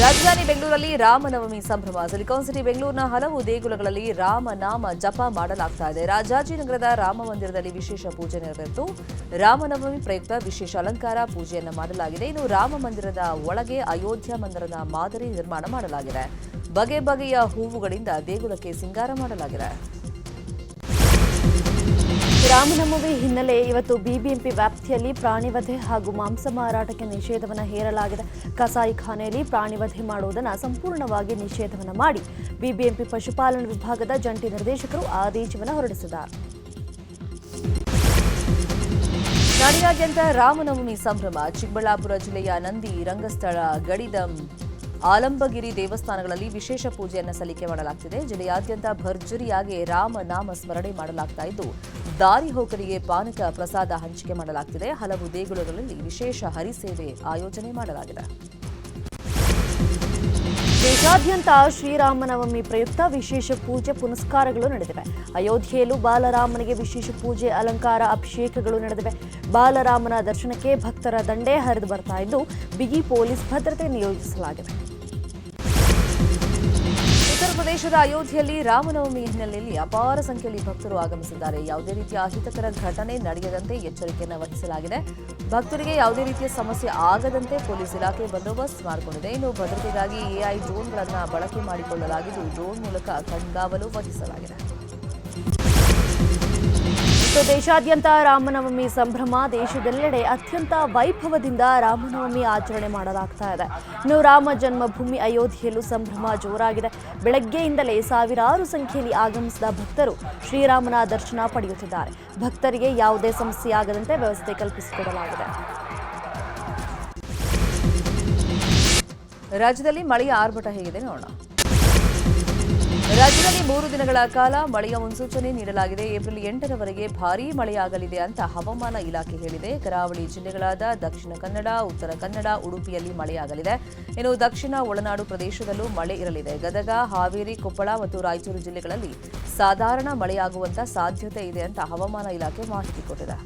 ರಾಜಧಾನಿ ಬೆಂಗಳೂರಲ್ಲಿ ರಾಮನವಮಿ ಸಂಭ್ರಮ. ಸಿಲಿಕಾನ್ ಸಿಟಿ ಬೆಂಗಳೂರಿನ ಹಲವು ದೇಗುಲಗಳಲ್ಲಿ ರಾಮನಾಮ ಜಪ ಮಾಡಲಾಗ್ತಾ ಇದೆ. ರಾಜಾಜಿನಗರದ ರಾಮ ಮಂದಿರದಲ್ಲಿ ವಿಶೇಷ ಪೂಜೆ ನೆರವೇರಿತು. ರಾಮನವಮಿ ಪ್ರಯುಕ್ತ ವಿಶೇಷ ಅಲಂಕಾರ ಪೂಜೆಯನ್ನು ಮಾಡಲಾಗಿದೆ. ಇನ್ನು ರಾಮ ಮಂದಿರದ ಒಳಗೆ ಅಯೋಧ್ಯ ಮಂದಿರದ ಮಾದರಿ ನಿರ್ಮಾಣ ಮಾಡಲಾಗಿದೆ. ಬಗೆ ಬಗೆಯ ಹೂವುಗಳಿಂದ ದೇಗುಲಕ್ಕೆ ಸಿಂಗಾರ ಮಾಡಲಾಗಿದೆ. ರಾಮನವಮಿ ಹಿನ್ನೆಲೆ ಇವತ್ತು ಬಿಬಿಎಂಪಿ ವ್ಯಾಪ್ತಿಯಲ್ಲಿ ಪ್ರಾಣಿವಧೆ ಹಾಗೂ ಮಾಂಸ ಮಾರಾಟಕ್ಕೆ ನಿಷೇಧವನ್ನು ಹೇರಲಾಗಿದೆ. ಕಸಾಯಿಖಾನೆಯಲ್ಲಿ ಪ್ರಾಣಿವಧೆ ಮಾಡುವುದನ್ನು ಸಂಪೂರ್ಣವಾಗಿ ನಿಷೇಧವನ್ನು ಮಾಡಿ ಬಿಬಿಎಂಪಿ ಪಶುಪಾಲನಾ ವಿಭಾಗದ ಜಂಟಿ ನಿರ್ದೇಶಕರು ಆದೇಶವನ್ನು ಹೊರಡಿಸಿದ್ದಾರೆ. ನಾಡಿನಾದ್ಯಂತ ರಾಮನವಮಿ ಸಂಭ್ರಮ. ಚಿಕ್ಕಬಳ್ಳಾಪುರ ಜಿಲ್ಲೆಯ ನಂದಿ, ರಂಗಸ್ಥಳ, ಗಡಿದಂ, ಆಲಂಬಗಿರಿ ದೇವಸ್ಥಾನಗಳಲ್ಲಿ ವಿಶೇಷ ಪೂಜೆಯನ್ನು ಸಲ್ಲಿಕೆ ಮಾಡಲಾಗುತ್ತಿದೆ. ಜಿಲ್ಲೆಯಾದ್ಯಂತ ಭರ್ಜರಿಯಾಗಿ ರಾಮನಾಮ ಸ್ಮರಣೆ ಮಾಡಲಾಗ್ತಾ ಇದ್ದು, ದಾರಿ ಹೋಕರಿಗೆ ಪಾನಕ ಪ್ರಸಾದ ಹಂಚಿಕೆ ಮಾಡಲಾಗುತ್ತಿದೆ. ಹಲವು ದೇಗುಲಗಳಲ್ಲಿ ವಿಶೇಷ ಹರಿಸೇವೆ ಆಯೋಜನೆ ಮಾಡಲಾಗಿದೆ. ದೇಶಾದ್ಯಂತ ಶ್ರೀರಾಮನವಮಿ ಪ್ರಯುಕ್ತ ವಿಶೇಷ ಪೂಜೆ ಪುನಸ್ಕಾರಗಳು ನಡೆದಿವೆ. ಅಯೋಧ್ಯೆಯಲ್ಲೂ ಬಾಲರಾಮನಿಗೆ ವಿಶೇಷ ಪೂಜೆ, ಅಲಂಕಾರ, ಅಭಿಷೇಕಗಳು ನಡೆದಿವೆ. ಬಾಲರಾಮನ ದರ್ಶನಕ್ಕೆ ಭಕ್ತರ ದಂಡೇ ಹರಿದು ಬರ್ತಾ ಇದ್ದು, ಬಿಗಿ ಪೊಲೀಸ್ ಭದ್ರತೆ ನಿಯೋಜಿಸಲಾಗಿದೆ. ಉತ್ತರ ಪ್ರದೇಶದ ಅಯೋಧ್ಯೆಯಲ್ಲಿ ರಾಮನವಮಿ ಹಿನ್ನೆಲೆಯಲ್ಲಿ ಅಪಾರ ಸಂಖ್ಯೆಯಲ್ಲಿ ಭಕ್ತರು ಆಗಮಿಸಿದ್ದಾರೆ. ಯಾವುದೇ ರೀತಿಯ ಅಹಿತಕರ ಘಟನೆ ನಡೆಯದಂತೆ ಎಚ್ಚರಿಕೆಯನ್ನು ವಹಿಸಲಾಗಿದೆ. ಭಕ್ತರಿಗೆ ಯಾವುದೇ ರೀತಿಯ ಸಮಸ್ಯೆ ಆಗದಂತೆ ಪೊಲೀಸ್ ಇಲಾಖೆ ಬಂದೋಬಸ್ತ್ ಮಾಡಿಕೊಂಡಿದೆ. ಇನ್ನು ಭದ್ರತೆಗಾಗಿ ಎಐ ಡ್ರೋನ್ಗಳನ್ನು ಬಳಕೆ ಮಾಡಿಕೊಳ್ಳಲಾಗಿದ್ದು, ಡ್ರೋನ್ ಮೂಲಕ ಕಣ್ಗಾವಲು ವಹಿಸಲಾಗಿದೆ. ದೇಶಾದ್ಯಂತ ರಾಮನವಮಿ ಸಂಭ್ರಮ. ದೇಶದೆಲ್ಲೆಡೆ ಅತ್ಯಂತ ವೈಭವದಿಂದ ರಾಮನವಮಿ ಆಚರಣೆ ಮಾಡಲಾಗ್ತಾ ಇದೆ. ಇನ್ನು ರಾಮ ಜನ್ಮಭೂಮಿ ಅಯೋಧ್ಯೆಯಲ್ಲೂ ಸಂಭ್ರಮ ಜೋರಾಗಿದೆ. ಬೆಳಗ್ಗೆಯಿಂದಲೇ ಸಾವಿರಾರು ಸಂಖ್ಯೆಯಲ್ಲಿ ಆಗಮಿಸಿದ ಭಕ್ತರು ಶ್ರೀರಾಮನ ದರ್ಶನ ಪಡೆಯುತ್ತಿದ್ದಾರೆ. ಭಕ್ತರಿಗೆ ಯಾವುದೇ ಸಮಸ್ಯೆ ಆಗದಂತೆ ವ್ಯವಸ್ಥೆ ಕಲ್ಪಿಸಿಕೊಡಲಾಗಿದೆ. ರಾಜ್ಯದಲ್ಲಿ ಮಳೆಯ ಆರ್ಭಟ ಹೇಗಿದೆ ನೋಡೋಣ. ರಾಜ್ಯದಲ್ಲಿ 3 ದಿನಗಳ ಕಾಲ ಮಳೆಯ ಮುನ್ಸೂಚನೆ ನೀಡಲಾಗಿದೆ. ಏಪ್ರಿಲ್ 8ರವರೆಗೆ ಭಾರೀ ಮಳೆಯಾಗಲಿದೆ ಅಂತ ಹವಾಮಾನ ಇಲಾಖೆ ಹೇಳಿದೆ. ಕರಾವಳಿ ಜಿಲ್ಲೆಗಳಾದ ದಕ್ಷಿಣ ಕನ್ನಡ, ಉತ್ತರ ಕನ್ನಡ, ಉಡುಪಿಯಲ್ಲಿ ಮಳೆಯಾಗಲಿದೆ. ಇನ್ನು ದಕ್ಷಿಣ ಒಳನಾಡು ಪ್ರದೇಶದಲ್ಲೂ ಮಳೆ ಇರಲಿದೆ. ಗದಗ, ಹಾವೇರಿ, ಕೊಪ್ಪಳ ಮತ್ತು ರಾಯಚೂರು ಜಿಲ್ಲೆಗಳಲ್ಲಿ ಸಾಧಾರಣ ಮಳೆಯಾಗುವಂತ ಸಾಧ್ಯತೆ ಇದೆ ಅಂತ ಹವಾಮಾನ ಇಲಾಖೆ ಮಾಹಿತಿ ಕೊಟ್ಟಿದೆ.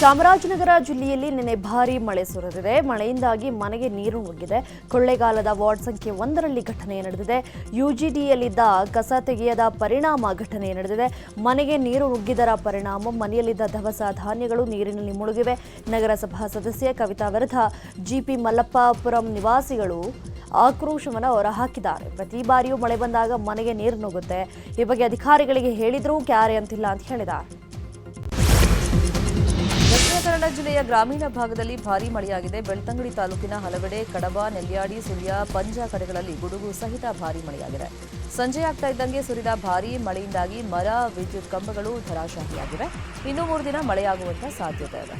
ಚಾಮರಾಜನಗರ ಜಿಲ್ಲೆಯಲ್ಲಿ ನಿನ್ನೆ ಭಾರೀ ಮಳೆ ಸುರಿದಿದೆ. ಮಳೆಯಿಂದಾಗಿ ಮನೆಗೆ ನೀರು ನುಗ್ಗಿದೆ. ಕೊಳ್ಳೇಗಾಲದ ವಾರ್ಡ್ ಸಂಖ್ಯೆ 1ರಲ್ಲಿ ಘಟನೆ ನಡೆದಿದೆ. ಯುಜಿಡಿಯಲ್ಲಿದ್ದ ಕಸ ತೆಗೆಯದ ಪರಿಣಾಮ ಘಟನೆ ನಡೆದಿದೆ. ಮನೆಗೆ ನೀರು ನುಗ್ಗಿದರ ಪರಿಣಾಮ ಮನೆಯಲ್ಲಿದ್ದ ದವಸ ಧಾನ್ಯಗಳು ನೀರಿನಲ್ಲಿ ಮುಳುಗಿವೆ. ನಗರಸಭಾ ಸದಸ್ಯೆ ಕವಿತಾ ವಿರುದ್ಧ ಜಿಪಿ ಮಲ್ಲಪ್ಪಾಪುರಂ ನಿವಾಸಿಗಳು ಆಕ್ರೋಶವನ್ನು ಹೊರಹಾಕಿದ್ದಾರೆ. ಪ್ರತಿ ಬಾರಿಯೂ ಮಳೆ ಬಂದಾಗ ಮನೆಗೆ ನೀರು ನುಗ್ಗುತ್ತೆ. ಈ ಬಗ್ಗೆ ಅಧಿಕಾರಿಗಳಿಗೆ ಹೇಳಿದ್ರೂ ಕ್ಯಾರೆ ಅಂತಿಲ್ಲ ಅಂತ ಹೇಳಿದ್ದಾರೆ. ದಕ್ಷಿಣ ಕನ್ನಡ ಜಿಲ್ಲೆಯ ಗ್ರಾಮೀಣ ಭಾಗದಲ್ಲಿ ಭಾರೀ ಮಳೆಯಾಗಿದೆ. ಬೆಳ್ತಂಗಡಿ ತಾಲೂಕಿನ ಹಲವೆಡೆ ಕಡಬ, ನೆಲ್ಯಾಡಿ, ಸುಳ್ಯ, ಪಂಜ ಕಡೆಗಳಲ್ಲಿ ಗುಡುಗು ಸಹಿತ ಭಾರೀ ಮಳೆಯಾಗಿದೆ. ಸಂಜೆಯಾಗ್ತಾ ಇದ್ದಂಗೆ ಸುರಿದ ಭಾರೀ ಮಳೆಯಿಂದಾಗಿ ಮರ, ವಿದ್ಯುತ್ ಕಂಬಗಳು ಧರಾಶಾಹಿಯಾಗಿವೆ. ಇನ್ನೂ 3 ದಿನ ಮಳೆಯಾಗುವಂತ ಸಾಧ್ಯತೆ ಇದೆ.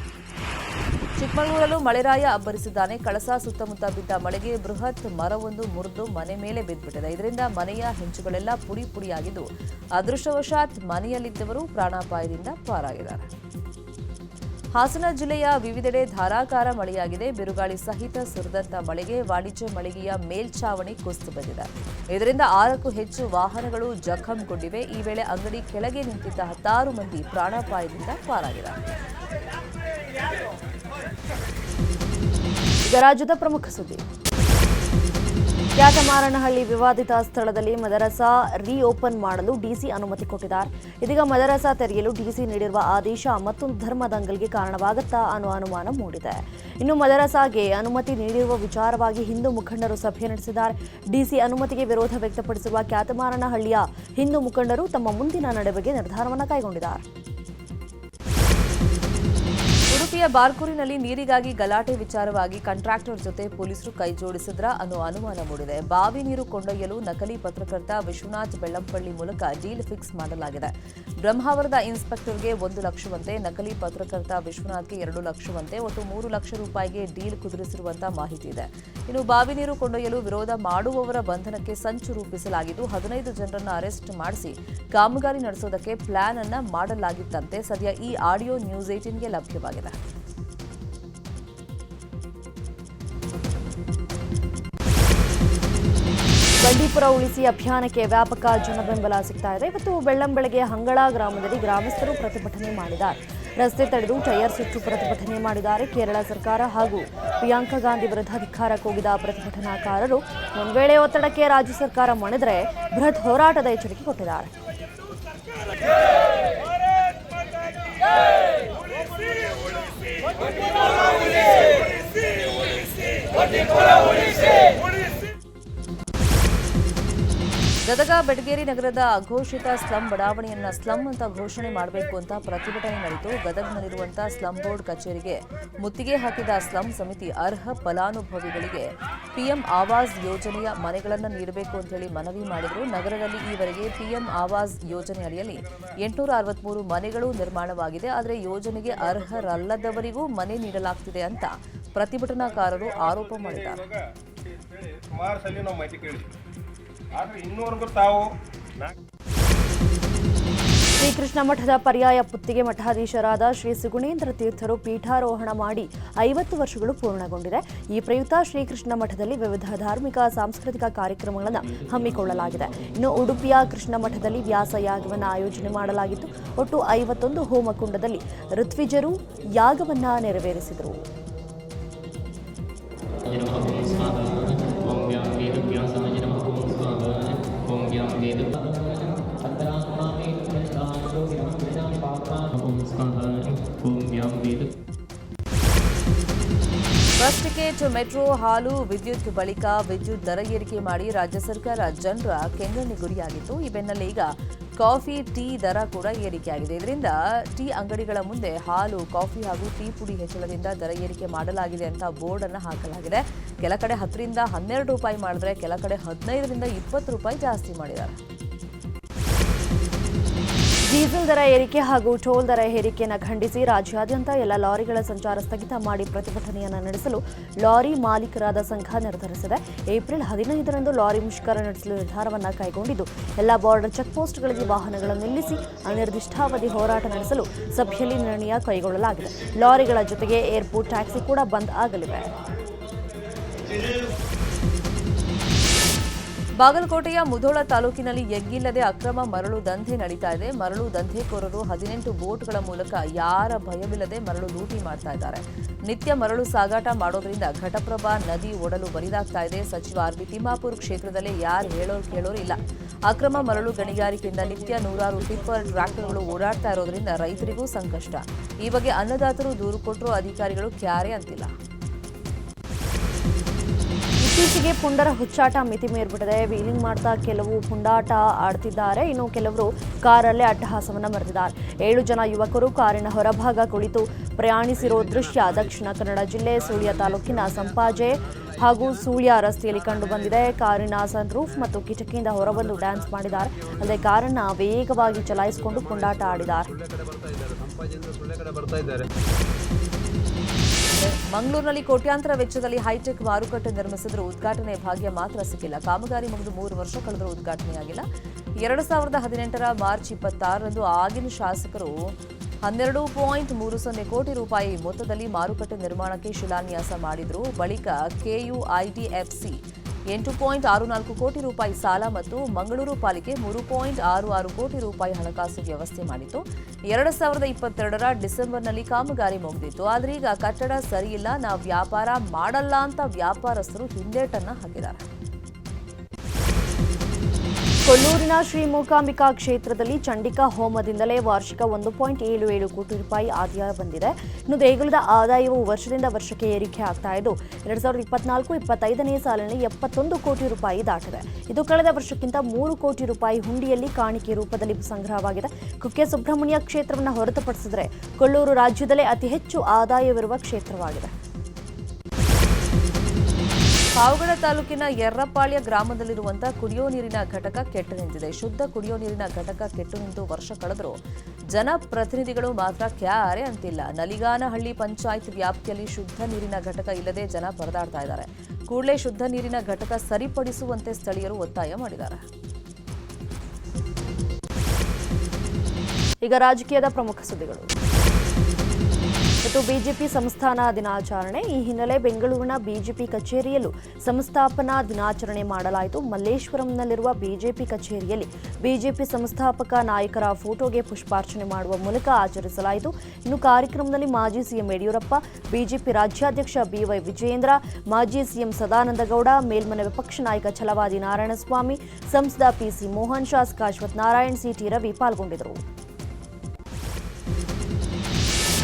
ಚಿಕ್ಕಮಗಳೂರಲ್ಲೂ ಮಳೆರಾಯ ಅಬ್ಬರಿಸಿದ್ದಾನೆ. ಕಳಸ ಸುತ್ತಮುತ್ತ ಬಿದ್ದ ಮಳೆಗೆ ಬೃಹತ್ ಮರವೊಂದು ಮುರಿದು ಮನೆ ಮೇಲೆ ಬಿದ್ದುಬಿಟ್ಟಿದೆ. ಇದರಿಂದ ಮನೆಯ ಹೆಂಚುಗಳೆಲ್ಲ ಪುಡಿ ಪುಡಿಯಾಗಿದ್ದು, ಅದೃಷ್ಟವಶಾತ್ ಮನೆಯಲ್ಲಿದ್ದವರು ಪ್ರಾಣಾಪಾಯದಿಂದ ಪಾರಾಗಿದ್ದಾರೆ. ಹಾಸನ ಜಿಲ್ಲೆಯ ವಿವಿಧೆಡೆ ಧಾರಾಕಾರ ಮಳೆಯಾಗಿದೆ. ಬಿರುಗಾಳಿ ಸಹಿತ ಸುರಿದಂತ ಮಳೆಗೆ ವಾಣಿಜ್ಯ ಮಳಿಗೆಯ ಮೇಲ್ಛಾವಣಿ ಕುಸಿದು ಬಿದ್ದಿದೆ. ಇದರಿಂದ 6ಕ್ಕೂ ಹೆಚ್ಚು ವಾಹನಗಳು ಜಖಂಗೊಂಡಿವೆ. ಈ ವೇಳೆ ಅಂಗಡಿ ಕೆಳಗೆ ನಿಂತಿದ್ದ 10 ಮಂದಿ ಪ್ರಾಣಾಪಾಯದಿಂದ ಪಾರಾಗಿದ್ದಾರೆ. ಈಗ ರಾಜ್ಯದ ಪ್ರಮುಖ ಸುದ್ದಿ. ಕ್ಯಾತಮಾರನಹಳ್ಳಿ ವಿವಾದಿತ ಸ್ಥಳದಲ್ಲಿ ಮದರಸಾ ರೀಓಪನ್ ಮಾಡಲು ಡಿಸಿ ಅನುಮತಿ ಕೊಟ್ಟಿದ್ದಾರೆ. ಇದೀಗ ಮದರಸಾ ತೆರೆಯಲು ಡಿಸಿ ನೀಡಿರುವ ಆದೇಶ ಮತ್ತೊಂದು ಧರ್ಮದಂಗಲ್ಗೆ ಕಾರಣವಾಗುತ್ತಾ ಅನ್ನೋ ಅನುಮಾನ ಮೂಡಿದೆ. ಇನ್ನು ಮದರಸಾಗೆ ಅನುಮತಿ ನೀಡಿರುವ ವಿಚಾರವಾಗಿ ಹಿಂದೂ ಮುಖಂಡರು ಸಭೆ ನಡೆಸಿದ್ದಾರೆ. ಡಿಸಿ ಅನುಮತಿಗೆ ವಿರೋಧ ವ್ಯಕ್ತಪಡಿಸಿರುವ ಕ್ಯಾತಮಾರನಹಳ್ಳಿಯ ಹಿಂದೂ ಮುಖಂಡರು ತಮ್ಮ ಮುಂದಿನ ನಡೆಗೆ ನಿರ್ಧಾರವನ್ನು ಕೈಗೊಂಡಿದ್ದಾರೆ. ಉಡುಪಿಯ ಬಾರ್ಕೂರಿನಲ್ಲಿ ನೀರಿಗಾಗಿ ಗಲಾಟೆ ವಿಚಾರವಾಗಿ ಕಾಂಟ್ರಾಕ್ಟರ್ ಜೊತೆ ಪೊಲೀಸರು ಕೈಜೋಡಿಸಿದ್ರ ಅನ್ನೋ ಅನುಮಾನ ಮೂಡಿದೆ. ಬಾವಿ ನೀರು ಕೊಂಡೊಯ್ಯಲು ನಕಲಿ ಪತ್ರಕರ್ತ ವಿಶ್ವನಾಥ್ ಬೆಳ್ಳಂಪಳ್ಳಿ ಮೂಲಕ ಡೀಲ್ ಫಿಕ್ಸ್ ಮಾಡಲಾಗಿದೆ. ಬ್ರಹ್ಮಾವರದ ಇನ್ಸ್ಪೆಕ್ಟರ್ಗೆ 1 ಲಕ್ಷವಂತೆ, ನಕಲಿ ಪತ್ರಕರ್ತ ವಿಶ್ವನಾಥ್ಗೆ 2 ಲಕ್ಷವಂತೆ, ಒಟ್ಟು 3 ಲಕ್ಷ ರೂಪಾಯಿಗೆ ಡೀಲ್ ಕುದುರಿಸಿರುವಂತಹ ಮಾಹಿತಿ ಇದೆ. ಇನ್ನು ಬಾವಿ ನೀರು ಕೊಂಡೊಯ್ಯಲು ವಿರೋಧ ಮಾಡುವವರ ಬಂಧನಕ್ಕೆ ಸಂಚು ರೂಪಿಸಲಾಗಿದ್ದು, 15 ಜನರನ್ನು ಅರೆಸ್ಟ್ ಮಾಡಿಸಿ ಕಾಮಗಾರಿ ನಡೆಸೋದಕ್ಕೆ ಪ್ಲಾನ್ ಅನ್ನ ಮಾಡಲಾಗಿತ್ತಂತೆ. ಸದ್ಯ ಈ ಆಡಿಯೋ ನ್ಯೂಸ್ 18ಗೆ ಲಭ್ಯವಾಗಿದೆ. ಬಂಡೀಪುರ ಉಳಿಸಿ ಅಭಿಯಾನಕ್ಕೆ ವ್ಯಾಪಕ ಜನಬೆಂಬಲ ಸಿಗ್ತಾ ಇದೆ. ಇವತ್ತು ಬೆಳ್ಳಂಬೆಳಗ್ಗೆ ಹಂಗಳ ಗ್ರಾಮದಲ್ಲಿ ಗ್ರಾಮಸ್ಥರು ಪ್ರತಿಭಟನೆ ಮಾಡಿದ್ದಾರೆ. ರಸ್ತೆ ತಡೆದು ಟೈರ್ ಸುಟ್ಟು ಪ್ರತಿಭಟನೆ ಮಾಡಿದ್ದಾರೆ. ಕೇರಳ ಸರ್ಕಾರ ಹಾಗೂ ಪ್ರಿಯಾಂಕಾ ಗಾಂಧಿ ವಿರುದ್ಧ ಧಿಕ್ಕಾರ ಕೂಗಿದ ಪ್ರತಿಭಟನಾಕಾರರು ಒಂದು ವೇಳೆ ಒತ್ತಡಕ್ಕೆ ರಾಜ್ಯ ಸರ್ಕಾರ ಮಣಿದರೆ ಬೃಹತ್ ಹೋರಾಟದ ಎಚ್ಚರಿಕೆ ಕೊಟ್ಟಿದ್ದಾರೆ. ಗದಗ ಬೆಟಗೇರಿ ನಗರದ ಅಘೋಷಿತ ಸ್ಲಂ ಬಡಾವಣೆಯನ್ನ ಸ್ಲಂ ಅಂತ ಘೋಷಣೆ ಮಾಡಬೇಕು ಅಂತ ಪ್ರತಿಭಟನೆ ನಡೆಯಿತು. ಗದಗ್ನಲ್ಲಿರುವಂತಹ ಸ್ಲಂ ಬೋರ್ಡ್ ಕಚೇರಿಗೆ ಮುತ್ತಿಗೆ ಹಾಕಿದ ಸ್ಲಂ ಸಮಿತಿ ಅರ್ಹ ಫಲಾನುಭವಿಗಳಿಗೆ ಪಿಎಂ ಆವಾಸ್ ಯೋಜನೆಯ ಮನೆಗಳನ್ನು ನೀಡಬೇಕು ಅಂತ ಹೇಳಿ ಮನವಿ ಮಾಡಿದರು. ನಗರದಲ್ಲಿ ಈವರೆಗೆ ಪಿಎಂ ಆವಾಸ್ ಯೋಜನೆ ಅಡಿಯಲ್ಲಿ 863 ಮನೆಗಳು ನಿರ್ಮಾಣವಾಗಿದೆ. ಆದರೆ ಯೋಜನೆಗೆ ಅರ್ಹರಲ್ಲದವರಿಗೂ ಮನೆ ನೀಡಲಾಗ್ತಿದೆ ಅಂತ ಪ್ರತಿಭಟನಾಕಾರರು ಆರೋಪ ಮಾಡಿದ್ದಾರೆ. ಶ್ರೀಕೃಷ್ಣ ಮಠದ ಪರ್ಯಾಯ ಪುತ್ತಿಗೆ ಮಠಾಧೀಶರಾದ ಶ್ರೀ ಸುಗುಣೇಂದ್ರ ತೀರ್ಥರು ಪೀಠಾರೋಹಣ ಮಾಡಿ 50 ವರ್ಷಗಳು ಪೂರ್ಣಗೊಂಡಿದೆ. ಈ ಪ್ರಯುಕ್ತ ಶ್ರೀಕೃಷ್ಣ ಮಠದಲ್ಲಿ ವಿವಿಧ ಧಾರ್ಮಿಕ ಸಾಂಸ್ಕೃತಿಕ ಕಾರ್ಯಕ್ರಮಗಳನ್ನು ಹಮ್ಮಿಕೊಳ್ಳಲಾಗಿದೆ. ಇನ್ನು ಉಡುಪಿಯ ಕೃಷ್ಣ ಮಠದಲ್ಲಿ ವ್ಯಾಸಯಾಗವನ್ನು ಆಯೋಜನೆ ಮಾಡಲಾಗಿತ್ತು. ಒಟ್ಟು 51 ಹೋಮಕುಂಡದಲ್ಲಿ ಋತ್ವಿಜರು ಯಾಗವನ್ನು ನೆರವೇರಿಸಿದರು. ಬಸ್ ಟಿಕೆಟ್, ಮೆಟ್ರೋ, ಹಾಲು, ವಿದ್ಯುತ್ ಬಳಿಕ ವಿದ್ಯುತ್ ದರ ಏರಿಕೆ ಮಾಡಿ ರಾಜ್ಯ ಸರ್ಕಾರ ಜನರ ಕೆಂಗಣ್ಣಿ ಗುರಿಯಾಗಿತ್ತು. ಈ ಬೆನ್ನಲ್ಲೇ ಈಗ ಕಾಫಿ, ಟೀ ದರ ಕೂಡ ಏರಿಕೆಯಾಗಿದೆ. ಇದರಿಂದ ಟೀ ಅಂಗಡಿಗಳ ಮುಂದೆ ಹಾಲು, ಕಾಫಿ ಹಾಗೂ ಟೀ ಪುಡಿ ಹೆಚ್ಚಳದಿಂದ ದರ ಏರಿಕೆ ಮಾಡಲಾಗಿದೆ ಅಂತ ಬೋರ್ಡ್ ಅನ್ನು ಹಾಕಲಾಗಿದೆ. ಕೆಲ ಕಡೆ 10 ರಿಂದ 12 ರೂಪಾಯಿ ಮಾಡಿದ್ರೆ ಕೆಲ ಕಡೆ 15 ರಿಂದ 20 ರೂಪಾಯಿ ಜಾಸ್ತಿ ಮಾಡಿದ್ದಾರೆ. ಡೀಸೆಲ್ ದರ ಏರಿಕೆ ಹಾಗೂ ಟೋಲ್ ದರ ಏರಿಕೆಯನ್ನು ಖಂಡಿಸಿ ರಾಜ್ಯಾದ್ಯಂತ ಎಲ್ಲ ಲಾರಿಗಳ ಸಂಚಾರ ಸ್ಥಗಿತ ಮಾಡಿ ಪ್ರತಿಭಟನೆಯನ್ನು ನಡೆಸಲು ಲಾರಿ ಮಾಲೀಕರಾದ ಸಂಘ ನಿರ್ಧರಿಸಿದೆ. ಏಪ್ರಿಲ್ 15ರಂದು ಲಾರಿ ಮುಷ್ಕರ ನಡೆಸಲು ನಿರ್ಧಾರವನ್ನು ಕೈಗೊಂಡಿದ್ದು, ಎಲ್ಲ ಬಾರ್ಡರ್ ಚೆಕ್ಪೋಸ್ಟ್ಗಳಿಗೆ ವಾಹನಗಳನ್ನು ನಿಲ್ಲಿಸಿ ಅನಿರ್ದಿಷ್ಟಾವಧಿ ಹೋರಾಟ ನಡೆಸಲು ಸಭೆಯಲ್ಲಿ ನಿರ್ಣಯ ಕೈಗೊಳ್ಳಲಾಗಿದೆ. ಲಾರಿಗಳ ಜೊತೆಗೆ ಏರ್ಪೋರ್ಟ್ ಟ್ಯಾಕ್ಸಿ ಕೂಡ ಬಂದ್ ಆಗಲಿವೆ. ಬಾಗಲಕೋಟೆಯ ಮುಧೋಳ ತಾಲೂಕಿನಲ್ಲಿ ಎಗ್ಗಿಲ್ಲದೆ ಅಕ್ರಮ ಮರಳು ದಂಧೆ ನಡೀತಾ ಇದೆ. ಮರಳು ದಂಧೆಕೋರರು 18 ಬೋಟ್ಗಳ ಮೂಲಕ ಯಾರ ಭಯವಿಲ್ಲದೆ ಮರಳು ಲೂಟಿ ಮಾಡ್ತಾ ಇದ್ದಾರೆ. ನಿತ್ಯ ಮರಳು ಸಾಗಾಟ ಮಾಡೋದ್ರಿಂದ ಘಟಪ್ರಭಾ ನದಿ ಒಡಲು ಬರಿದಾಗ್ತಾ ಇದೆ. ಸಚಿವ ಆರ್ ಬಿ ತಿಮ್ಮಾಪುರ ಕ್ಷೇತ್ರದಲ್ಲಿ ಯಾರು ಹೇಳೋರು ಇಲ್ಲ. ಅಕ್ರಮ ಮರಳು ಗಣಿಗಾರಿಕೆಯಿಂದ ನಿತ್ಯ ನೂರಾರು ಟಿಪ್ಪರ್ ಟ್ರ್ಯಾಕ್ಟರ್ಗಳು ಓಡಾಡ್ತಾ ಇರೋದ್ರಿಂದ ರೈತರಿಗೂ ಸಂಕಷ್ಟ. ಈ ಬಗ್ಗೆ ಅನ್ನದಾತರು ದೂರು ಕೊಟ್ಟರೂ ಅಧಿಕಾರಿಗಳು ಕ್ಯಾರೆ ಅಂತಿಲ್ಲ. ಇತ್ತೀಚೆಗೆ ಪುಂಡರ ಹುಚ್ಚಾಟ ಮಿತಿ ಮೀರ್ಬಿಟ್ಟಿದೆ. ವೀಲಿಂಗ್ ಮಾಡ್ತಾ ಕೆಲವು ಪುಂಡಾಟ ಆಡ್ತಿದ್ದಾರೆ, ಇನ್ನು ಕೆಲವರು ಕಾರಲ್ಲೇ ಅಟ್ಟಹಾಸವನ್ನು ಮೆರೆದಿದ್ದಾರೆ. 7 ಜನ ಯುವಕರು ಕಾರಿನ ಹೊರಭಾಗ ಕುಳಿತು ಪ್ರಯಾಣಿಸಿರೋ ದೃಶ್ಯ ದಕ್ಷಿಣ ಕನ್ನಡ ಜಿಲ್ಲೆ ಸುಳ್ಯ ತಾಲೂಕಿನ ಸಂಪಾಜೆ ಹಾಗೂ ಸುಳ್ಯ ರಸ್ತೆಯಲ್ಲಿ ಕಂಡುಬಂದಿದೆ. ಕಾರಿನ ಸನ್ರೂಫ್ ಮತ್ತು ಕಿಟಕಿಯಿಂದ ಹೊರಬಂದು ಡ್ಯಾನ್ಸ್ ಮಾಡಿದ್ದಾರೆ. ಅಲ್ಲದೆ ಕಾರನ್ನು ವೇಗವಾಗಿ ಚಲಾಯಿಸಿಕೊಂಡು ಪುಂಡಾಟ ಆಡಿದ್ದಾರೆ. ಮಂಗಳೂರಿನಲ್ಲಿ ಕೋಟ್ಯಾಂತರ ವೆಚ್ಚದಲ್ಲಿ ಹೈಟೆಕ್ ಮಾರುಕಟ್ಟೆ ನಿರ್ಮಿಸಿದರೂ ಉದ್ಘಾಟನೆ ಭಾಗ್ಯ ಮಾತ್ರ ಸಿಕ್ಕಿಲ್ಲ. ಕಾಮಗಾರಿ ಮುಗಿದು 3 ವರ್ಷ ಕಳೆದರೂ ಉದ್ಘಾಟನೆಯಾಗಿಲ್ಲ. 2018ರ ಮಾರ್ಚ್ 26ರಂದು ಆಗಿನ ಶಾಸಕರು 12.30 ಕೋಟಿ ರೂಪಾಯಿ ಮೊತ್ತದಲ್ಲಿ ಮಾರುಕಟ್ಟೆ ನಿರ್ಮಾಣಕ್ಕೆ ಶಿಲಾನ್ಯಾಸ ಮಾಡಿದ್ರು. ಬಳಿಕ ಕೆಯುಐಡಿಎಫ್ಸಿ 8.64 ಕೋಟಿ ರೂಪಾಯಿ ಸಾಲ ಮತ್ತು ಮಂಗಳೂರು ಪಾಲಿಕೆ 3.66 ಕೋಟಿ ರೂಪಾಯಿ ಹಣಕಾಸು ವ್ಯವಸ್ಥೆ ಮಾಡಿತ್ತು. 2022ರ ಡಿಸೆಂಬರ್ನಲ್ಲಿ ಕಾಮಗಾರಿ ಮುಗಿದಿತ್ತು. ಆದರೆ ಈಗ ಕಟ್ಟಡ ಸರಿಯಿಲ್ಲ, ನಾವು ವ್ಯಾಪಾರ ಮಾಡಲ್ಲ ಅಂತ ವ್ಯಾಪಾರಸ್ಥರು ಹಿಂದೇಟನ್ನ ಹಾಕಿದ್ದಾರೆ. ಕೊಲ್ಲೂರಿನ ಶ್ರೀ ಮೂಕಾಂಬಿಕಾ ಕ್ಷೇತ್ರದಲ್ಲಿ ಚಂಡಿಕಾ ಹೋಮದಿಂದಲೇ ವಾರ್ಷಿಕ 1.77 ಕೋಟಿ ರೂಪಾಯಿ ಆದಾಯ ಬಂದಿದೆ. ಇನ್ನು ದೇಗುಲದ ಆದಾಯವು ವರ್ಷದಿಂದ ವರ್ಷಕ್ಕೆ ಏರಿಕೆ ಆಗ್ತಾ ಇದ್ದು 2024-25ನೇ ಸಾಲಿನಲ್ಲಿ 71 ಕೋಟಿ ರೂಪಾಯಿ ದಾಟಿದೆ. ಇದು ಕಳೆದ ವರ್ಷಕ್ಕಿಂತ 3 ಕೋಟಿ ರೂಪಾಯಿ ಹುಂಡಿಯಲ್ಲಿ ಕಾಣಿಕೆ ರೂಪದಲ್ಲಿ ಸಂಗ್ರಹವಾಗಿದೆ. ಕುಕ್ಕೆ ಸುಬ್ರಹ್ಮಣ್ಯ ಕ್ಷೇತ್ರವನ್ನು ಹೊರತುಪಡಿಸಿದರೆ ಕೊಲ್ಲೂರು ರಾಜ್ಯದಲ್ಲೇ ಅತಿ ಹೆಚ್ಚು ಆದಾಯವಿರುವ ಕ್ಷೇತ್ರವಾಗಿದೆ. ಪಾವಗಡ ತಾಲೂಕಿನ ಯರ್ರಪಾಳ್ಯ ಗ್ರಾಮದಲ್ಲಿರುವಂತಹ ಕುಡಿಯೋ ನೀರಿನ ಘಟಕ ಕೆಟ್ಟು ನಿಂತಿದೆ. ಶುದ್ಧ ಕುಡಿಯೋ ನೀರಿನ ಘಟಕ ಕೆಟ್ಟು ನಿಂತು ವರ್ಷ ಕಳೆದರೂ ಜನಪ್ರತಿನಿಧಿಗಳು ಮಾತ್ರ ಕ್ಯಾರೆ ಅಂತಿಲ್ಲ. ನಲಿಗಾನಹಳ್ಳಿ ಪಂಚಾಯತ್ ವ್ಯಾಪ್ತಿಯಲ್ಲಿ ಶುದ್ಧ ನೀರಿನ ಘಟಕ ಇಲ್ಲದೆ ಜನ ಪರದಾಡ್ತಾ ಇದ್ದಾರೆ. ಕೂಡಲೇ ಶುದ್ಧ ನೀರಿನ ಘಟಕ ಸರಿಪಡಿಸುವಂತೆ ಸ್ಥಳೀಯರು ಒತ್ತಾಯ ಮಾಡಿದ್ದಾರೆ. ಈಗ ರಾಜಕೀಯದ ಪ್ರಮುಖ ಸುದ್ದಿಗಳು. ಮತ್ತು ಬಿಜೆಪಿ ಸಂಸ್ಥಾನ ದಿನಾಚರಣೆ. ಈ ಹಿನ್ನೆಲೆ ಬೆಂಗಳೂರಿನ ಬಿಜೆಪಿ ಕಚೇರಿಯಲ್ಲೂ ಸಂಸ್ಥಾಪನಾ ದಿನಾಚರಣೆ ಮಾಡಲಾಯಿತು. ಮಲ್ಲೇಶ್ವರಂನಲ್ಲಿರುವ ಬಿಜೆಪಿ ಕಚೇರಿಯಲ್ಲಿ ಬಿಜೆಪಿ ಸಂಸ್ಥಾಪಕ ನಾಯಕರ ಫೋಟೋಗೆ ಪುಷ್ಪಾರ್ಚನೆ ಮಾಡುವ ಮೂಲಕ ಆಚರಿಸಲಾಯಿತು. ಇನ್ನು ಕಾರ್ಯಕ್ರಮದಲ್ಲಿ ಮಾಜಿ ಸಿಎಂ ಯಡಿಯೂರಪ್ಪ, ಬಿಜೆಪಿ ರಾಜ್ಯಾಧ್ಯಕ್ಷ ಬಿವೈ ವಿಜಯೇಂದ್ರ, ಮಾಜಿ ಸಿಎಂ ಸದಾನಂದಗೌಡ, ಮೇಲ್ಮನೆ ವಿಪಕ್ಷ ನಾಯಕ ಛಲವಾದಿ ನಾರಾಯಣಸ್ವಾಮಿ, ಸಂಸದ ಪಿಸಿ ಮೋಹನ್, ಶಾಸಕ ಅಶ್ವಥ್ ನಾರಾಯಣ್, ಸಿಟಿ ರವಿ ಪಾಲ್ಗೊಂಡಿದ್ದರು.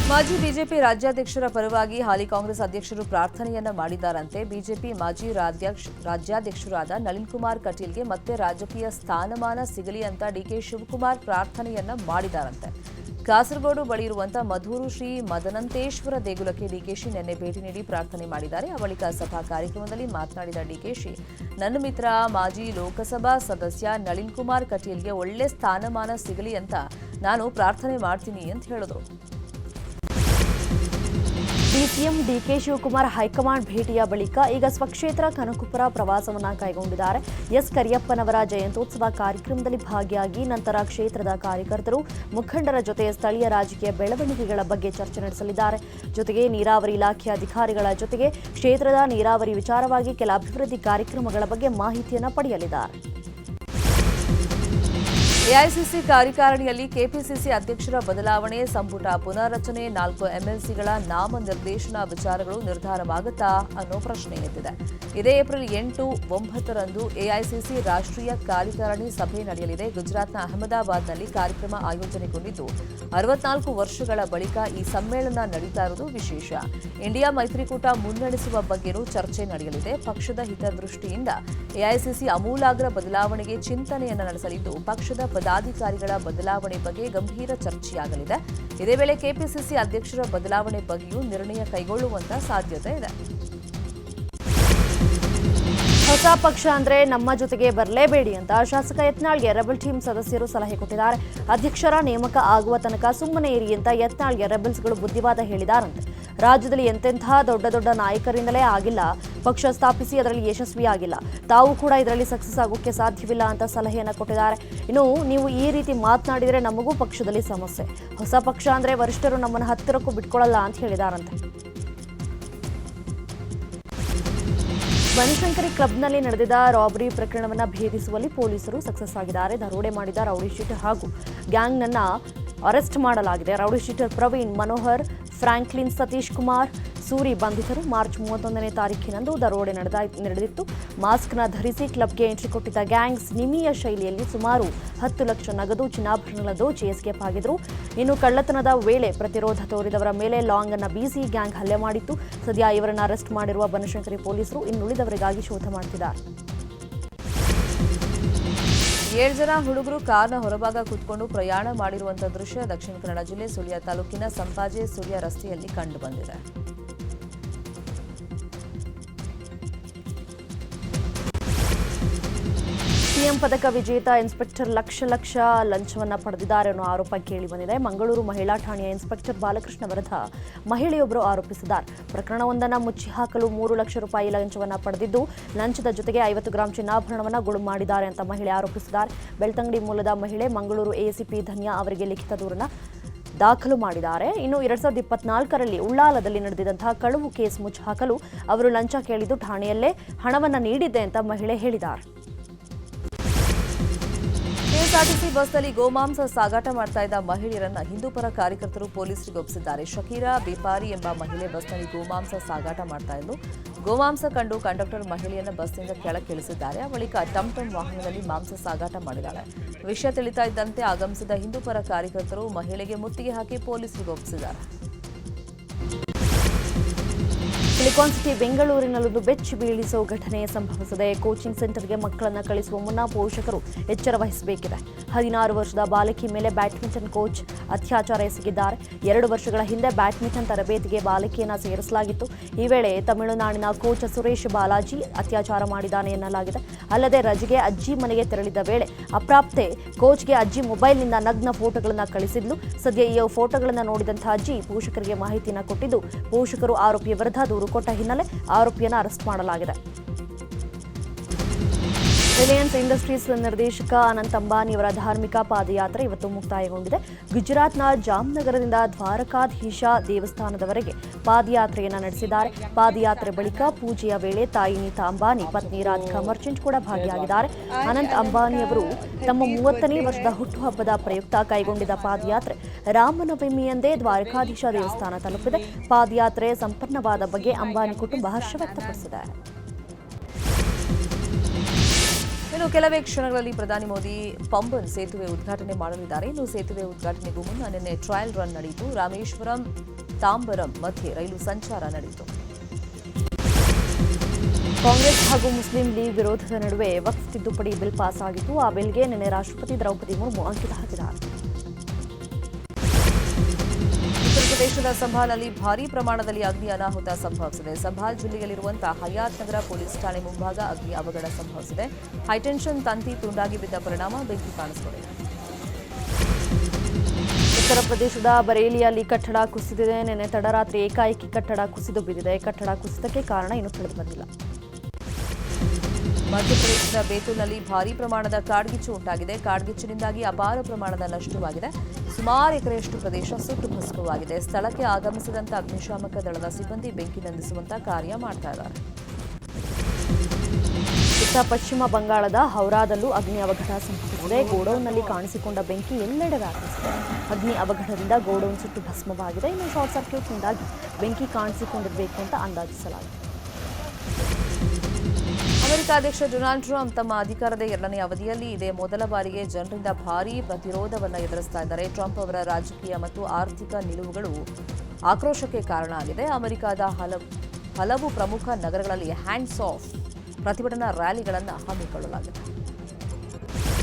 ಮಾಜಿ ಬಿಜೆಪಿ ರಾಜ್ಯಾಧ್ಯಕ್ಷರ ಪರವಾಗಿ ಹಾಲಿ ಕಾಂಗ್ರೆಸ್ ಅಧ್ಯಕ್ಷರು ಪ್ರಾರ್ಥನೆಯನ್ನ ಮಾಡಿದ್ದಾರಂತೆ. ಬಿಜೆಪಿ ಮಾಜಿ ರಾಜ್ಯಾಧ್ಯಕ್ಷರಾದ ನಳಿನ್ ಕುಮಾರ್ ಕಟೀಲ್ಗೆ ಮತ್ತೆ ರಾಜಕೀಯ ಸ್ಥಾನಮಾನ ಸಿಗಲಿ ಅಂತ ಡಿಕೆ ಶಿವಕುಮಾರ್ ಪ್ರಾರ್ಥನೆಯನ್ನ ಮಾಡಿದ್ದಾರಂತೆ. ಕಾಸರಗೋಡು ಬಳಿ ಇರುವಂತಹ ಮಧೂರು ಶ್ರೀ ಮದನಂತೇಶ್ವರ ದೇಗುಲಕ್ಕೆ ಡಿಕೆಶಿ ನಿನ್ನೆ ಭೇಟಿ ನೀಡಿ ಪ್ರಾರ್ಥನೆ ಮಾಡಿದ್ದಾರೆ. ಆ ಬಳಿಕ ಸಭಾ ಕಾರ್ಯಕ್ರಮದಲ್ಲಿ ಮಾತನಾಡಿದ ಡಿಕೆಶಿ, ನನ್ನ ಮಿತ್ರ ಮಾಜಿ ಲೋಕಸಭಾ ಸದಸ್ಯ ನಳಿನ್ ಕುಮಾರ್ ಕಟೀಲ್ಗೆ ಒಳ್ಳೆ ಸ್ಥಾನಮಾನ ಸಿಗಲಿ ಅಂತ ನಾನು ಪ್ರಾರ್ಥನೆ ಮಾಡ್ತೀನಿ ಅಂತ ಹೇಳಿದ್ರು. ಡಿಸಿಎಂ ಡಿಕೆ ಶಿವಕುಮಾರ್ ಹೈಕಮಾಂಡ್ ಭೇಟಿಯ ಬಳಿಕ ಈಗ ಸ್ವಕ್ಷೇತ್ರ ಕನಕಪುರ ಪ್ರವಾಸವನ್ನ ಕೈಗೊಂಡಿದ್ದಾರೆ. ಎಸ್ ಕರಿಯಪ್ಪನವರ ಜಯಂತ್ಯೋತ್ಸವ ಕಾರ್ಯಕ್ರಮದಲ್ಲಿ ಭಾಗಿಯಾಗಿ ನಂತರ ಕ್ಷೇತ್ರದ ಕಾರ್ಯಕರ್ತರು, ಮುಖಂಡರ ಜೊತೆ ಸ್ಥಳೀಯ ರಾಜಕೀಯ ಬೆಳವಣಿಗೆಗಳ ಬಗ್ಗೆ ಚರ್ಚೆ ನಡೆಸಲಿದ್ದಾರೆ. ಜೊತೆಗೆ ನೀರಾವರಿ ಇಲಾಖೆ ಅಧಿಕಾರಿಗಳ ಜೊತೆಗೆ ಕ್ಷೇತ್ರದ ನೀರಾವರಿ ವಿಚಾರವಾಗಿ ಕೆಲ ಅಭಿವೃದ್ಧಿ ಕಾರ್ಯಕ್ರಮಗಳ ಬಗ್ಗೆ ಮಾಹಿತಿಯನ್ನು ಪಡೆಯಲಿದ್ದಾರೆ. ಎಐಸಿಸಿ ಕಾರ್ಯಕಾರಿಣಿಯಲ್ಲಿ ಕೆಪಿಸಿಸಿ ಅಧ್ಯಕ್ಷರ ಬದಲಾವಣೆ, ಸಂಪುಟ ಪುನರ್ರಚನೆ, 4 ಎಂಎಲ್ಸಿಗಳ ನಾಮನಿರ್ದೇಶನ ವಿಚಾರಗಳು ನಿರ್ಧಾರವಾಗುತ್ತಾ ಅನ್ನೋ ಪ್ರಶ್ನೆ ಎದ್ದಿದೆ. ಇದೇ ಏಪ್ರಿಲ್ 8, 9ರಂದು ಎಐಸಿಸಿ ರಾಷ್ಟ್ರೀಯ ಕಾರ್ಯಕಾರಿಣಿ ಸಭೆ ನಡೆಯಲಿದೆ. ಗುಜರಾತ್ನ ಅಹಮದಾಬಾದ್ನಲ್ಲಿ ಕಾರ್ಯಕ್ರಮ ಆಯೋಜನೆಗೊಂಡಿದ್ದು 64 ವರ್ಷಗಳ ಬಳಿಕ ಈ ಸಮ್ಮೇಳನ ನಡೀತಾ ಇರುವುದು ವಿಶೇಷ. ಇಂಡಿಯಾ ಮೈತ್ರಿಕೂಟ ಮುನ್ನಡೆಸುವ ಬಗ್ಗೆಯೂ ಚರ್ಚೆ ನಡೆಯಲಿದೆ. ಪಕ್ಷದ ಹಿತದೃಷ್ಟಿಯಿಂದ ಎಐಸಿಸಿ ಆಮೂಲಾಗ್ರ ಬದಲಾವಣೆಗೆ ಚಿಂತನೆಯನ್ನು ನಡೆಸಲಿದ್ದು, ಪಕ್ಷದ ಪದಾಧಿಕಾರಿಗಳ ಬದಲಾವಣೆ ಬಗ್ಗೆ ಗಂಭೀರ ಚರ್ಚೆಯಾಗಲಿದೆ. ಇದೇ ವೇಳೆ ಕೆಪಿಸಿಸಿ ಅಧ್ಯಕ್ಷರ ಬದಲಾವಣೆ ಬಗ್ಗೆಯೂ ನಿರ್ಣಯ ಕೈಗೊಳ್ಳುವಂತ ಸಾಧ್ಯತೆ ಇದೆ. ಹೊಸ ಪಕ್ಷ ಅಂದ್ರೆ ನಮ್ಮ ಜೊತೆಗೆ ಬರಲೇಬೇಡಿ ಅಂತ ಶಾಸಕ ಯತ್ನಾಳ್ಗೆ ರೆಬಲ್ ಟೀಮ್ ಸದಸ್ಯರು ಸಲಹೆ ಕೊಟ್ಟಿದ್ದಾರೆ. ಅಧ್ಯಕ್ಷರ ನೇಮಕ ಆಗುವ ತನಕ ಸುಮ್ಮನೆ ಇರಿ ಅಂತ ಯತ್ನಾಳ್ಗೆ ರೆಬಲ್ಸ್ಗಳು ಬುದ್ಧಿವಾದ ಹೇಳಿದಾರಂತೆ. ರಾಜ್ಯದಲ್ಲಿ ಎಂತೆಂಥ ದೊಡ್ಡ ನಾಯಕರಿಂದಲೇ ಆಗಿಲ್ಲ, ಪಕ್ಷ ಸ್ಥಾಪಿಸಿ ಅದರಲ್ಲಿ ಯಶಸ್ವಿಯಾಗಿಲ್ಲ, ತಾವು ಕೂಡ ಇದರಲ್ಲಿ ಸಕ್ಸಸ್ ಆಗೋಕ್ಕೆ ಸಾಧ್ಯವಿಲ್ಲ ಅಂತ ಸಲಹೆಯನ್ನು ಕೊಟ್ಟಿದ್ದಾರೆ. ಇನ್ನು ನೀವು ಈ ರೀತಿ ಮಾತನಾಡಿದರೆ ನಮಗೂ ಪಕ್ಷದಲ್ಲಿ ಸಮಸ್ಯೆ, ಹೊಸ ಪಕ್ಷ ಅಂದ್ರೆ ವರಿಷ್ಠರು ನಮ್ಮನ್ನು ಹತ್ತಿರಕ್ಕೂ ಬಿಟ್ಕೊಳ್ಳಲ್ಲ ಅಂತ ಹೇಳಿದಾರಂತೆ. ಬನಶಂಕರಿ ಕ್ಲಬ್ನಲ್ಲಿ ನಡೆದಿದ್ದ ರಾಬರಿ ಪ್ರಕರಣವನ್ನು ಭೇದಿಸುವಲ್ಲಿ ಪೊಲೀಸರು ಸಕ್ಸಸ್ ಆಗಿದ್ದಾರೆ. ದರೋಡೆ ಮಾಡಿದ ರೌಡಿ ಶೀಟರ್ ಹಾಗೂ ಗ್ಯಾಂಗ್ನನ್ನ ಅರೆಸ್ಟ್ ಮಾಡಲಾಗಿದೆ. Rowdy sheeter Praveen, Manohar, Franklin, Satish Kumar, Suri ಬಂಧಿತರು. ಮಾರ್ಚ್ 31ನೇ ತಾರೀಖಿನಂದು ದರೋಡೆ ನಡೆದಿತ್ತು. ಮಾಸ್ಕ್ನ ಧರಿಸಿ ಕ್ಲಬ್ಗೆ ಎಂಟ್ರಿ ಕೊಟ್ಟಿದ್ದ ಗ್ಯಾಂಗ್ಸ್ ನಿಮಿಯ ಶೈಲಿಯಲ್ಲಿ ಸುಮಾರು 10 ಲಕ್ಷ ನಗದು, ಚಿನ್ನಾಭರಣಗಳ ದೋಚಿ ಎಸ್ಕೇಪ್ ಆಗಿದ್ರು. ಇನ್ನು ಕಳ್ಳತನದ ವೇಳೆ ಪ್ರತಿರೋಧ ತೋರಿದವರ ಮೇಲೆ ಲಾಂಗ್ ಅನ್ನ ಬೀಸಿ ಗ್ಯಾಂಗ್ ಹಲ್ಲೆ ಮಾಡಿತ್ತು. ಸದ್ಯ ಇವರನ್ನು ಅರೆಸ್ಟ್ ಮಾಡಿರುವ ಬನಶಂಕರಿ ಪೊಲೀಸರು ಇನ್ನುಳಿದವರಿಗಾಗಿ ಶೋಧ ಮಾಡುತ್ತಿದ್ದಾರೆ. 7 ಜನ ಹುಡುಗರು ಕಾರ್ನ ಹೊರಭಾಗ ಕೂತ್ಕೊಂಡು ಪ್ರಯಾಣ ಮಾಡಿರುವಂತಹ ದೃಶ್ಯ ದಕ್ಷಿಣ ಕನ್ನಡ ಜಿಲ್ಲೆ ಸುಳ್ಯ ತಾಲೂಕಿನ ಸಂಪಾಜೆ ಸುಳ್ಯ ರಸ್ತೆಯಲ್ಲಿ ಕಂಡುಬಂದಿದೆ. ಸಿಎಂ ಪದಕ ವಿಜೇತ ಇನ್ಸ್ಪೆಕ್ಟರ್ ಲಕ್ಷ ಲಂಚವನ್ನು ಪಡೆದಿದ್ದಾರೆ ಅನ್ನೋ ಆರೋಪ ಕೇಳಿಬಂದಿದೆ. ಮಂಗಳೂರು ಮಹಿಳಾ ಠಾಣೆಯ ಇನ್ಸ್ಪೆಕ್ಟರ್ ಬಾಲಕೃಷ್ಣ ವಿರುದ್ಧ ಮಹಿಳೆಯೊಬ್ಬರು ಆರೋಪಿಸಿದ್ದಾರೆ. ಪ್ರಕರಣವೊಂದನ್ನು ಮುಚ್ಚಿ ಹಾಕಲು 3 ಲಕ್ಷ ರೂಪಾಯಿ ಲಂಚವನ್ನು ಪಡೆದಿದ್ದು, ಲಂಚದ ಜೊತೆಗೆ 50 ಗ್ರಾಂ ಚಿನ್ನಾಭರಣವನ್ನು ಗುಳು ಮಾಡಿದ್ದಾರೆ ಅಂತ ಮಹಿಳೆ ಆರೋಪಿಸಿದ್ದಾರೆ. ಬೆಳ್ತಂಗಡಿ ಮೂಲದ ಮಹಿಳೆ ಮಂಗಳೂರು ಎಸಿಪಿ ಧನ್ಯಾ ಅವರಿಗೆ ಲಿಖಿತ ದೂರನ್ನು ದಾಖಲು ಮಾಡಿದ್ದಾರೆ. ಇನ್ನು 2024ರಲ್ಲಿ ಉಳ್ಳಾಲದಲ್ಲಿ ನಡೆದಿದ್ದಂತಹ ಕಳವು ಕೇಸ್ ಮುಚ್ಚಿಹಾಕಲು ಅವರು ಲಂಚ ಕೇಳಿದ್ದು ಠಾಣೆಯಲ್ಲೇ ಹಣವನ್ನು ನೀಡಿದ್ದೆ ಅಂತ ಮಹಿಳೆ ಹೇಳಿದ್ದಾರೆ. ಕೆಎಸ್ಆರ್ಟಿಸಿ ಬಸ್ನಲ್ಲಿ ಗೋಮಾಂಸ ಸಾಗಾಟ ಮಾಡ್ತಾ ಇದ್ದ ಮಹಿಳೆಯರನ್ನ ಹಿಂದೂಪರ ಕಾರ್ಯಕರ್ತರು ಪೊಲೀಸರಿಗೆ ಒಪ್ಪಿಸಿದ್ದಾರೆ. ಶಕೀರಾ ಬಿಪಾರಿ ಎಂಬ ಮಹಿಳೆ ಬಸ್ನಲ್ಲಿ ಗೋಮಾಂಸ ಸಾಗಾಟ ಮಾಡ್ತಾ ಇದ್ದು, ಗೋಮಾಂಸ ಕಂಡು ಕಂಡಕ್ಟರ್ ಮಹಿಳೆಯನ್ನ ಬಸ್ನಿಂದ ಕೆಳಗಿಳಿಸಿದ್ದಾರೆ. ಆ ಬಳಿಕ ಟಮ್ ವಾಹನದಲ್ಲಿ ಮಾಂಸ ಸಾಗಾಟ ಮಾಡಿದ್ದಾಳೆ. ವಿಷಯ ತಿಳಿತಾ ಇದ್ದಂತೆ ಆಗಮಿಸಿದ ಹಿಂದೂಪರ ಕಾರ್ಯಕರ್ತರು ಮಹಿಳೆಗೆ ಮುತ್ತಿಗೆ ಹಾಕಿ ಪೊಲೀಸರಿಗೆ ಒಪ್ಪಿಸಿದ್ದಾರೆ. ಸಿಲಿಕಾನ್ ಸಿಟಿ ಬೆಂಗಳೂರಿನಲ್ಲೊಂದು ಬೆಚ್ಚಿ ಬೀಳಿಸುವ ಘಟನೆ ಸಂಭವಿಸಿದೆ. ಕೋಚಿಂಗ್ ಸೆಂಟರ್ಗೆ ಮಕ್ಕಳನ್ನು ಕಳಿಸುವ ಮುನ್ನ ಪೋಷಕರು ಎಚ್ಚರ ವಹಿಸಬೇಕಿದೆ. 16 ವರ್ಷದ ಬಾಲಕಿ ಮೇಲೆ ಬ್ಯಾಡ್ಮಿಂಟನ್ ಕೋಚ್ ಅತ್ಯಾಚಾರ ಎಸಗಿದ್ದಾರೆ. 2 ವರ್ಷಗಳ ಹಿಂದೆ ಬ್ಯಾಡ್ಮಿಂಟನ್ ತರಬೇತಿಗೆ ಬಾಲಕಿಯನ್ನು ಸೇರಿಸಲಾಗಿತ್ತು. ಈ ವೇಳೆ ತಮಿಳುನಾಡಿನ ಕೋಚ್ ಸುರೇಶ್ ಬಾಲಾಜಿ ಅತ್ಯಾಚಾರ ಮಾಡಿದ್ದಾನೆ ಎನ್ನಲಾಗಿದೆ. ಅಲ್ಲದೆ ರಜೆಗೆ ಅಜ್ಜಿ ಮನೆಗೆ ತೆರಳಿದ ವೇಳೆ ಅಪ್ರಾಪ್ತೆ ಕೋಚ್ಗೆ ಅಜ್ಜಿ ಮೊಬೈಲ್ನಿಂದ ನಗ್ನ ಫೋಟೋಗಳನ್ನು ಕಳಿಸಿದ್ಲು. ಸದ್ಯ ಈ ಫೋಟೋಗಳನ್ನು ನೋಡಿದಂತಹ ಅಜ್ಜಿ ಪೋಷಕರಿಗೆ ಮಾಹಿತಿಯನ್ನು ಕೊಟ್ಟಿದ್ದು, ಪೋಷಕರು ಆರೋಪಿಯ ವಿರುದ್ಧ ದೂರು ಕೊಟ್ಟ ಹಿನ್ನೆಲೆ ಆರೋಪಿಯನ್ನು ಅರೆಸ್ಟ್ ಮಾಡಲಾಗಿದೆ. ರಿಲಯನ್ಸ್ ಇಂಡಸ್ಟ್ರೀಸ್ ನಿರ್ದೇಶಕ ಅನಂತ್ ಅಂಬಾನಿಯವರ ಧಾರ್ಮಿಕ ಪಾದಯಾತ್ರೆ ಇವತ್ತು ಮುಕ್ತಾಯಗೊಂಡಿದೆ. ಗುಜರಾತ್ನ ಜಾಮ್ನಗರದಿಂದ ದ್ವಾರಕಾಧೀಶ ದೇವಸ್ಥಾನದವರೆಗೆ ಪಾದಯಾತ್ರೆಯನ್ನು ನಡೆಸಿದ್ದಾರೆ. ಪಾದಯಾತ್ರೆ ಬಳಿಕ ಪೂಜೆಯ ವೇಳೆ ತಾಯಿ ನೀತಾ ಅಂಬಾನಿ, ಪತ್ನಿ ರಾಧಿಕಾ ಮರ್ಚೆಂಟ್ ಕೂಡ ಭಾಗಿಯಾಗಿದ್ದಾರೆ. ಅನಂತ್ ಅಂಬಾನಿಯವರು ತಮ್ಮ 30ನೇ ವರ್ಷದ ಹುಟ್ಟುಹಬ್ಬದ ಪ್ರಯುಕ್ತ ಕೈಗೊಂಡಿದ್ದ ಪಾದಯಾತ್ರೆ ರಾಮನವಮಿಯಂದೇ ದ್ವಾರಕಾಧೀಶ ದೇವಸ್ಥಾನ ತಲುಪಿದೆ. ಪಾದಯಾತ್ರೆ ಸಂಪನ್ನವಾದ ಬಗ್ಗೆ ಅಂಬಾನಿ ಕುಟುಂಬ ಹರ್ಷ ವ್ಯಕ್ತಪಡಿಸಿದೆ. ಇನ್ನು ಕೆಲವೇ ಕ್ಷಣಗಳಲ್ಲಿ ಪ್ರಧಾನಿ ಮೋದಿ ಪಂಬನ್ ಸೇತುವೆ ಉದ್ಘಾಟನೆ ಮಾಡಲಿದ್ದಾರೆ. ಇನ್ನು ಸೇತುವೆ ಉದ್ಘಾಟನೆಗೂ ಮುನ್ನ ನಿನ್ನೆ ಟ್ರಯಲ್ ರನ್ ನಡೆಯಿತು. ರಾಮೇಶ್ವರಂ ತಾಂಬರಂ ಮಧ್ಯೆ ರೈಲು ಸಂಚಾರ ನಡೆಯಿತು. ಕಾಂಗ್ರೆಸ್ ಹಾಗೂ ಮುಸ್ಲಿಂ ಲೀಗ್ ವಿರೋಧದ ನಡುವೆ ವಕ್ಫ್ ತಿದ್ದುಪಡಿ ಬಿಲ್ ಪಾಸ್ ಆಗಿತ್ತು. ಆ ಬಿಲ್ಗೆ ನಿನ್ನೆ ರಾಷ್ಟ್ರಪತಿ ದ್ರೌಪದಿ ಮುರ್ಮು ಅಂಕಿತ ಹಾಕಿದ್ದಾರೆ. ಉತ್ತರ ಪ್ರದೇಶದ ಸಂಭಾಲ್ನಲ್ಲಿ ಭಾರೀ ಪ್ರಮಾಣದಲ್ಲಿ ಅಗ್ನಿ ಅನಾಹುತ ಸಂಭವಿಸಿದೆ. ಸಂಭಾಲ್ ಜಿಲ್ಲೆಯಲ್ಲಿರುವಂತಹ ಹಯಾತ್ ನಗರ ಪೊಲೀಸ್ ಠಾಣೆ ಮುಂಭಾಗ ಅಗ್ನಿ ಅವಘಡ ಸಂಭವಿಸಿದೆ. ಹೈಟೆನ್ಷನ್ ತಂತಿ ತುಂಡಾಗಿ ಬಿದ್ದ ಪರಿಣಾಮ ಬೆಂಕಿ ಕಾಣಿಸಿಕೊಂಡಿದೆ. ಉತ್ತರ ಪ್ರದೇಶದ ಬರೇಲಿಯಲ್ಲಿ ಕಟ್ಟಡ ಕುಸಿದಿದೆ. ನಿನ್ನೆ ತಡರಾತ್ರಿ ಏಕಾಏಕಿ ಕಟ್ಟಡ ಕುಸಿದು ಬಿದ್ದಿದೆ. ಕಟ್ಟಡ ಕುಸಿತಕ್ಕೆ ಕಾರಣ ಇನ್ನೂ ತಿಳಿದುಬಂದಿಲ್ಲ. ಮಧ್ಯಪ್ರದೇಶದ ಬೇತೂಲ್ನಲ್ಲಿ ಭಾರೀ ಪ್ರಮಾಣದ ಕಾಡ್ಗಿಚ್ಚು ಉಂಟಾಗಿದೆ. ಕಾಡ್ಗಿಚ್ಚಿನಿಂದಾಗಿ ಅಪಾರ ಪ್ರಮಾಣದ ನಷ್ಟವಾಗಿದೆ. ಸುಮಾರು ಎಕರೆಯಷ್ಟು ಪ್ರದೇಶ ಸುಟ್ಟು ಭಸ್ಮವಾಗಿದೆ. ಸ್ಥಳಕ್ಕೆ ಆಗಮಿಸಿದಂಥ ಅಗ್ನಿಶಾಮಕ ದಳದ ಸಿಬ್ಬಂದಿ ಬೆಂಕಿ ನಂದಿಸುವಂತ ಕಾರ್ಯ ಮಾಡ್ತಾ ಇದ್ದಾರೆ. ಇತ್ತ ಪಶ್ಚಿಮ ಬಂಗಾಳದ ಹೌರಾದಲ್ಲೂ ಅಗ್ನಿ ಅವಘಡ ಸಂಭವಿಸಿದೆ. ಗೋಡೌನ್ನಲ್ಲಿ ಕಾಣಿಸಿಕೊಂಡ ಬೆಂಕಿ ಎಲ್ಲೆಡೆ ವ್ಯಾಪಿಸಿದೆ. ಅಗ್ನಿ ಅವಘಡದಿಂದ ಗೋಡೌನ್ ಸುಟ್ಟು ಭಸ್ಮವಾಗಿದೆ. ಇನ್ನು ಶಾರ್ಟ್ ಸರ್ಕ್ಯೂಟ್ನಿಂದಾಗಿ ಬೆಂಕಿ ಕಾಣಿಸಿಕೊಂಡಿರಬೇಕು ಅಂತ ಅಂದಾಜಿಸಲಾಗಿದೆ. ಅಮೆರಿಕ ಅಧ್ಯಕ್ಷ ಡೊನಾಲ್ಡ್ ಟ್ರಂಪ್ ತಮ್ಮ ಅಧಿಕಾರದ 2ನೇ ಅವಧಿಯಲ್ಲಿ ಇದೇ ಮೊದಲ ಬಾರಿಗೆ ಜನರಿಂದ ಭಾರೀ ಪ್ರತಿರೋಧವನ್ನು ಎದುರಿಸ್ತಾ ಇದ್ದಾರೆ. ಟ್ರಂಪ್ ಅವರ ರಾಜಕೀಯ ಮತ್ತು ಆರ್ಥಿಕ ನಿಲುವುಗಳು ಆಕ್ರೋಶಕ್ಕೆ ಕಾರಣ ಆಗಿದೆ. ಅಮೆರಿಕದ ಹಲವು ಪ್ರಮುಖ ನಗರಗಳಲ್ಲಿ ಹ್ಯಾಂಡ್ಸ್ ಆಫ್ ಪ್ರತಿಭಟನಾ ರ್ಯಾಲಿಗಳನ್ನು ಹಮ್ಮಿಕೊಳ್ಳಲಾಗಿದೆ.